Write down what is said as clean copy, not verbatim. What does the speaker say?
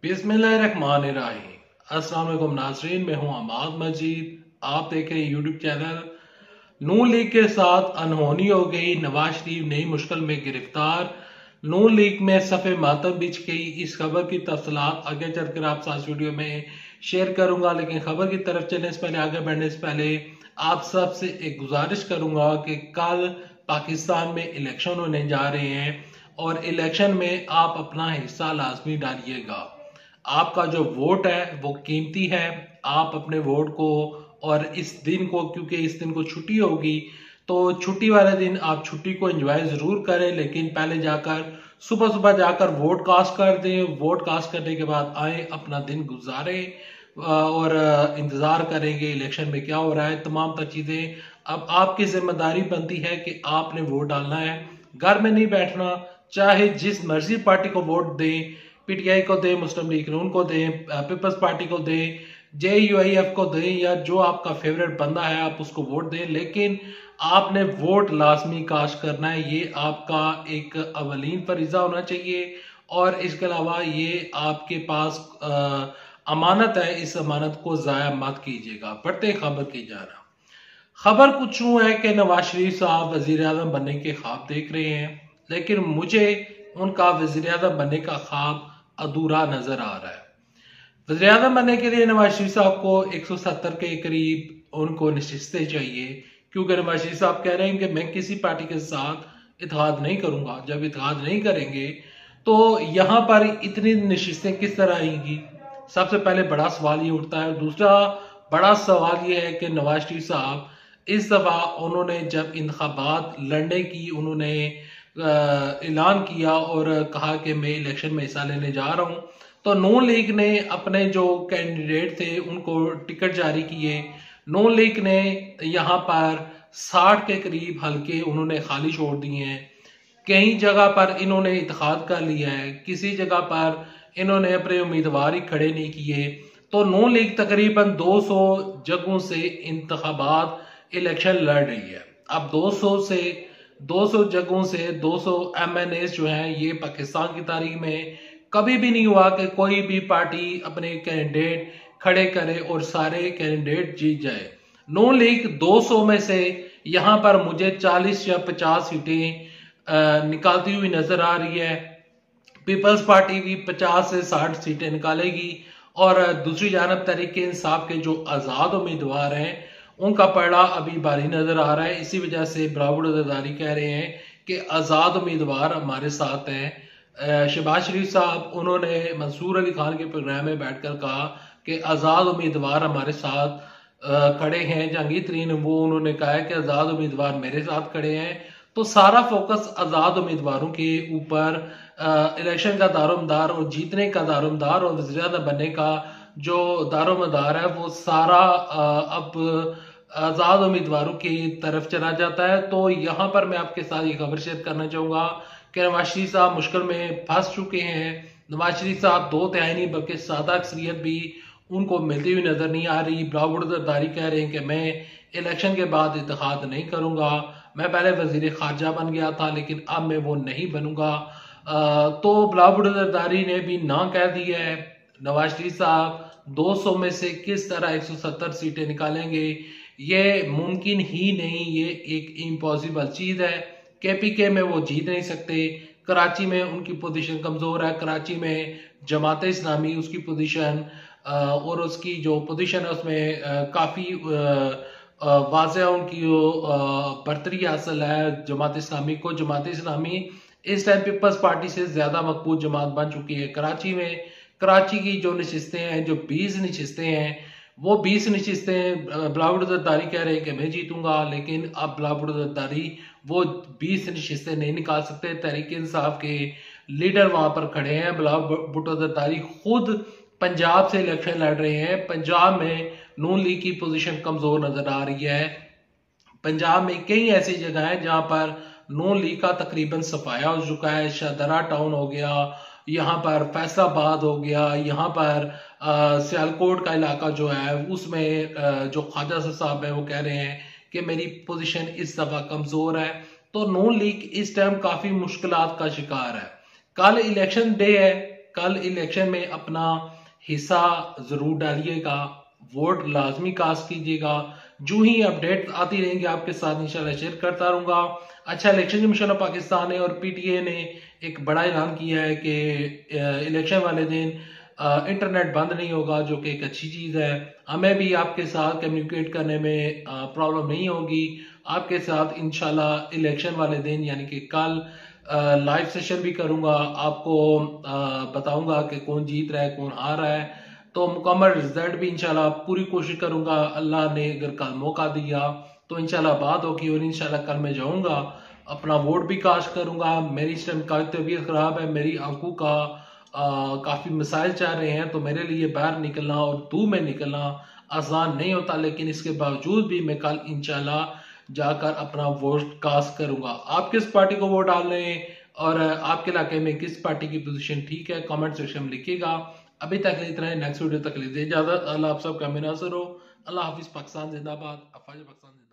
बिस्मिल्लाहिर्रहमानिर्रहीम। अस्सलाम वालेकुम नाज़रीन, मैं हूं अमाद मजीद। आप देख रहे हैं यूट्यूब चैनल। नून लीग के साथ अनहोनी हो गई, नवाज शरीफ नई मुश्किल में गिरफ्तार, नून लीग में सफ़े मातम बिछ गई। इस खबर की तफसीलात आगे चलकर आप साथ वीडियो में शेयर करूंगा, लेकिन खबर की तरफ चलने से पहले, आगे बढ़ने से पहले आप सबसे एक गुजारिश करूंगा कि कल पाकिस्तान में इलेक्शन होने जा रहे हैं और इलेक्शन में आप अपना हिस्सा लाजमी डालिएगा। आपका जो वोट है वो कीमती है। आप अपने वोट को और इस दिन को, क्योंकि इस दिन को छुट्टी होगी, तो छुट्टी वाले दिन आप छुट्टी को एंजॉय जरूर करें, लेकिन पहले जाकर सुबह सुबह जाकर वोट कास्ट कर दें। वोट कास्ट करने के बाद आए, अपना दिन गुजारें और इंतजार करेंगे इलेक्शन में क्या हो रहा है। तमाम तर चीजें अब आपकी जिम्मेदारी बनती है कि आपने वोट डालना है, घर में नहीं बैठना। चाहे जिस मर्जी पार्टी को वोट दें, पीटीआई को दें, मुस्लिम लीग नून को दें, पीपल्स पार्टी को दें, जेयूआईएफ को दें, या जो आपका फेवरेट बंदा है आप उसको वोट दें, लेकिन आपने वोट लाजमी कास्ट करना है। ये आपका एक अवलीन फरीजा होना चाहिए और इसके अलावा ये आपके पास अमानत है। इस अमानत को जाया मत कीजिएगा। बढ़ते खबर की जा रहा। खबर कुछ यूं है कि नवाज शरीफ साहब वजीर आजम बनने के ख्वाब देख रहे हैं, लेकिन मुझे उनका वजीर आजम बनने का ख्वाब अधूरा नजर आ रहा है। वज़ीर आज़म बनने के लिए नवाज शरीफ साहब को 170 के करीब उनको नशिस्तें चाहिए, क्योंकि नवाज शरीफ साहब कह रहे हैं कि मैं किसी पार्टी के साथ इत्तेहाद नहीं करूंगा। जब इत्तेहाद नहीं करेंगे तो यहां पर इतनी नशिस्तें किस तरह आएंगी? सबसे पहले बड़ा सवाल ये उठता है। दूसरा बड़ा सवाल ये है कि नवाज शरीफ साहब इस दफा उन्होंने जब इंतखाबात लड़ने की उन्होंने ऐलान किया और कहा कि मैं इलेक्शन में हिस्सा लेने जा रहा हूं, तो नून लीग ने अपने जो कैंडिडेट थे उनको टिकट जारी किए। नून लीग ने यहाँ पर 60 के करीब हल्के उन्होंने खाली छोड़ दिए हैं। कई जगह पर इन्होंने इत्तेहाद कर लिया है, किसी जगह पर इन्होंने अपने उम्मीदवार ही खड़े नहीं किए। तो नून लीग तकरीबन 200 जगहों से इंतखाबात इलेक्शन लड़ रही है। अब 200 जगहों से 200 एमएनए जो हैं, ये पाकिस्तान की तारीख में कभी भी नहीं हुआ कि कोई भी पार्टी अपने कैंडिडेट खड़े करे और सारे कैंडिडेट जीत जाए। नून लीग 200 में से यहां पर मुझे 40 या 50 सीटें निकालती हुई नजर आ रही है। पीपल्स पार्टी भी 50 से 60 सीटें निकालेगी और दूसरी जानब तहरीक इंसाफ के जो आजाद उम्मीदवार हैं उनका पड़ा अभी भारी नजर आ रहा है। इसी वजह से बराबर अज़रदारी कह रहे हैं कि आजाद उम्मीदवार हमारे साथ हैं। शहबाज शरीफ साहब उन्होंने मंसूर अली खान के प्रोग्राम में बैठकर कहा कि आजाद उम्मीदवार हमारे साथ खड़े हैं। जहांगीर तरीन वो उन्होंने कहा है कि आजाद उम्मीदवार मेरे साथ खड़े हैं। तो सारा फोकस आजाद उम्मीदवारों के ऊपर, इलेक्शन का दारोमदार और जीतने का दारोमदार और वज़ीर आज़म बनने का जो दारोमदार है वो सारा अब आजाद उम्मीदवारों की तरफ चला जाता है। तो यहाँ पर मैं आपके साथ ये खबर शेयर करना चाहूंगा कि नवाज शरीफ साहब मुश्किल में फंस चुके हैं। नवाज शरीफ साहब 2/3 नहीं बल्कि सादा अक्सरियत भी उनको मिलती हुई नजर नहीं आ रही। बराबर अज़रदारी कह रहे हैं कि मैं इलेक्शन के बाद इत्तेहाद नहीं करूंगा। मैं पहले वजीर खारजा बन गया था, लेकिन अब मैं वो नहीं बनूंगा। तो बराबर अज़रदारी ने भी ना कह दी है। नवाज शरीफ साहब 200 में से किस तरह 170 सीटें निकालेंगे, ये मुमकिन ही नहीं। ये एक इम्पॉसिबल चीज है। केपीके में वो जीत नहीं सकते। कराची में उनकी पोजीशन कमजोर है। कराची में जमात इस्लामी उसकी पोजीशन और उसकी जो पोजीशन है उसमें काफी वाज़ेह उनकी बर्तरी हासिल है जमात इस्लामी को। जमात इस्लामी इस टाइम पीपल्स पार्टी से ज्यादा मकबूल जमात बन चुकी है कराची में। कराची की जो नशिस्तें हैं, जो 20 नशिस्तें हैं, वो 20 नशिस्तें बराबर अज़रदारी कह रहे हैं कि मैं जीतूंगा, लेकिन अब बराबर अज़रदारी वो 20 नशिस्तें नहीं निकाल सकते। तहरीक इंसाफ के लीडर वहां पर खड़े हैं। बराबर अज़रदारी खुद पंजाब से इलेक्शन लड़ रहे हैं। पंजाब में नून लीग की पोजीशन कमजोर नजर आ रही है। पंजाब में कई ऐसी जगह है जहां पर नून लीग का तकरीबन सफाया हो चुका है। शाहदरा टाउन हो गया, यहाँ पर फैसलाबाद हो गया, यहाँ पर सियालकोट का इलाका जो है उसमें जो ख्वाजा साहब है वो कह रहे हैं कि मेरी पोजीशन इस दफा कमजोर है। तो नून लीग इस टाइम काफी मुश्किलात का शिकार है। कल इलेक्शन डे है, कल इलेक्शन में अपना हिस्सा जरूर डालिएगा, वोट लाजमी कास्ट कीजिएगा। जो ही अपडेट आती रहेंगी आपके साथ इंशाल्लाह शेयर करता रहूंगा। अच्छा, इलेक्शन कमीशन ऑफ पाकिस्तान ने और पीटीए ने एक बड़ा ऐलान किया है कि इलेक्शन वाले दिन इंटरनेट बंद नहीं होगा, जो कि एक अच्छी चीज है। हमें भी आपके साथ कम्युनिकेट करने में प्रॉब्लम नहीं होगी। आपके साथ इंशाल्लाह इलेक्शन वाले दिन यानी कि कल लाइव सेशन भी करूंगा, आपको बताऊंगा कि कौन जीत रहा है कौन हार रहा है। तो मुकम्मल रिजल्ट भी इंशाल्लाह पूरी कोशिश करूंगा। अल्लाह ने अगर कल मौका दिया तो इंशाल्लाह बात होगी और इंशाल्लाह कल मैं जाऊंगा, अपना वोट भी कास्ट करूंगा। मेरी इस टाइम काफी तबीयत खराब है, मेरी आंखों का काफी मसाइल चल रहे हैं, तो मेरे लिए बाहर निकलना और धूप में निकलना आसान नहीं होता। लेकिन इसके बावजूद भी मैं कल इंशाल्लाह जाकर अपना वोट कास्ट करूंगा। आप किस पार्टी को वोट डाल रहे हैं और आपके इलाके में किस पार्टी की पोजीशन ठीक है, कमेंट सेक्शन में लिखिएगा। अभी तक इतना है, नेक्स्ट वीडियो तक लीजिए इजाजत। अल्लाह आप सबका मिनासर हो। अल्लाह हाफिज। पाकिस्तान जिंदाबाद। अफवाज पाकिस्तान जिंदाबाद।